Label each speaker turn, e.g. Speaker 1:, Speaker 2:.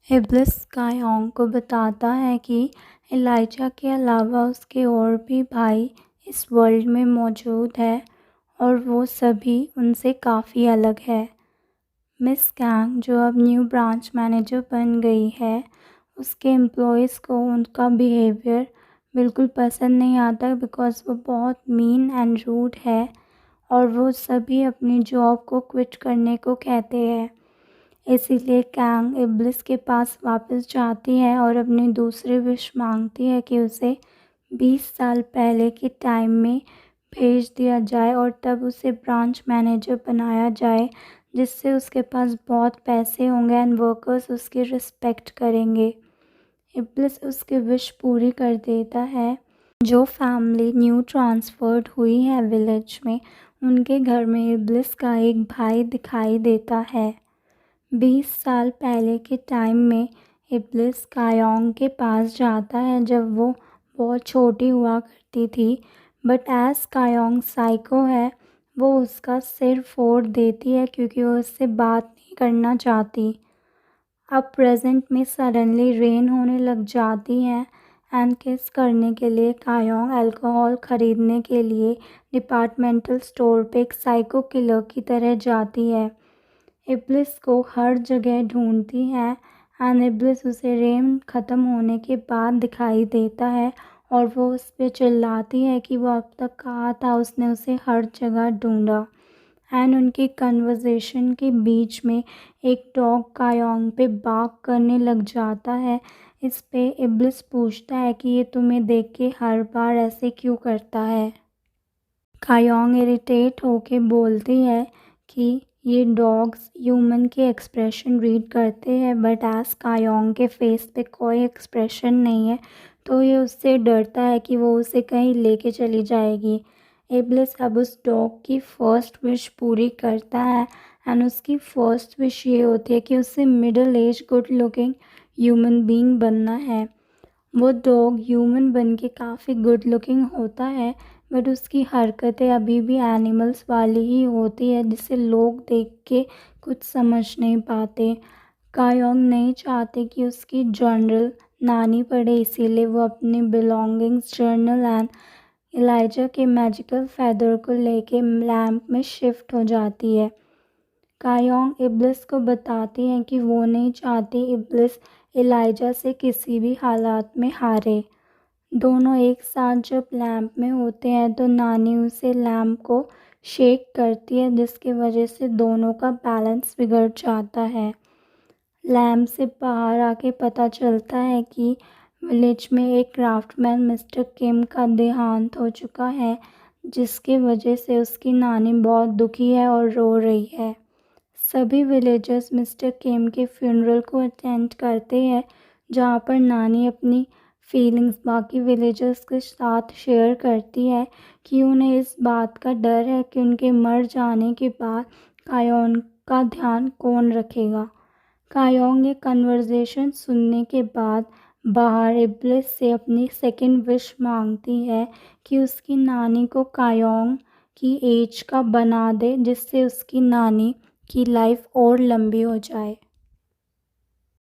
Speaker 1: इब्लिस कायोंग को बताता है कि एलाइजा के अलावा उसके और भी भाई इस वर्ल्ड में मौजूद है और वो सभी उनसे काफ़ी अलग है। मिस कैंग, जो अब न्यू ब्रांच मैनेजर बन गई है, उसके एम्प्लॉयज़ को उनका बिहेवियर बिल्कुल पसंद नहीं आता बिकॉज़ वो बहुत मीन एंड रूड है और वो सभी अपनी जॉब को क्विट करने को कहते हैं। इसीलिए कैंग इब्लिस के पास वापस जाती है और अपनी दूसरी विश मांगती है कि उसे 20 साल पहले के टाइम में भेज दिया जाए और तब उसे ब्रांच मैनेजर बनाया जाए, जिससे उसके पास बहुत पैसे होंगे एंड वर्कर्स उसकी रिस्पेक्ट करेंगे। इब्लिस उसकी विश पूरी कर देता है। जो फैमिली न्यू ट्रांसफ़र्ड हुई है विलेज में, उनके घर में इब्लिस का एक भाई दिखाई देता है। 20 साल पहले के टाइम में इब्लिस कायोंग के पास जाता है जब वो बहुत छोटी हुआ करती थी, बट एज़ कायोंग साइको है, वो उसका सिर फोड़ देती है क्योंकि वो उससे बात नहीं करना चाहती। अब प्रेजेंट में सडनली रेन होने लग जाती है एंड किस करने के लिए कायोंग अल्कोहल ख़रीदने के लिए डिपार्टमेंटल स्टोर पे एक साइको किलर की तरह जाती है। इब्लिस को हर जगह ढूंढती है एंड इब्लिस उसे रेन ख़त्म होने के बाद दिखाई देता है और वो उस पर चिल्लाती है कि वो अब तक कहाँ था, उसने उसे हर जगह ढूंढा। एंड उनकी कन्वर्सेशन के बीच में एक डॉग कायोंग पे बार्क करने लग जाता है। इस पे इब्लिस पूछता है कि ये तुम्हें देख के हर बार ऐसे क्यों करता है। कायोंग इरिटेट होके बोलती है कि ये डॉग्स ह्यूमन के एक्सप्रेशन रीड करते हैं, बट एज़ कायोंग के फेस पे कोई एक्सप्रेशन नहीं है, तो ये उससे डरता है कि वो उसे कहीं लेके चली जाएगी। इब्लिस अब उस डॉग की फ़र्स्ट विश पूरी करता है एंड उसकी फ़र्स्ट विश ये होती है कि उसे middle age good looking human being बनना है। वो डॉग ह्यूमन बन के काफ़ी गुड लुकिंग होता है, बट उसकी हरकतें अभी भी एनिमल्स वाली ही होती है, जिसे लोग देख के कुछ समझ नहीं पाते। कायोंग नहीं चाहती कि उसकी जर्नल नानी पढ़े, इसीलिए वो अपनी बिलोंगिंग्स जर्नल एंड एलाइजा के मैजिकल फेदर को लेके लैम्प में शिफ्ट हो जाती है। कायोंग इब्लिस को बताती है कि वो नहीं चाहती इब्लिस एलाइजा से किसी भी हालात में हारे। दोनों एक साथ जब लैम्प में होते हैं तो नानी उसे लैम्प को शेक करती है, जिसकी वजह से दोनों का बैलेंस बिगड़ जाता है। लैम्प से बाहर आके पता चलता है कि विलेज में एक क्राफ्टमैन मिस्टर किम का देहांत हो चुका है, जिसकी वजह से उसकी नानी बहुत दुखी है और रो रही है। सभी विलेजर्स मिस्टर किम के फ्यूनरल को अटेंड करते हैं, जहाँ पर नानी अपनी फीलिंग्स बाकी विलेजर्स के साथ शेयर करती है कि उन्हें इस बात का डर है कि उनके मर जाने के बाद कायोंग का ध्यान कौन रखेगा। कायोंग ये कन्वर्सेशन सुनने के बाद बाहर इब्लिस से अपनी सेकंड विश मांगती है कि उसकी नानी को कायोंग की एज का बना दे, जिससे उसकी नानी की लाइफ और लंबी हो जाए।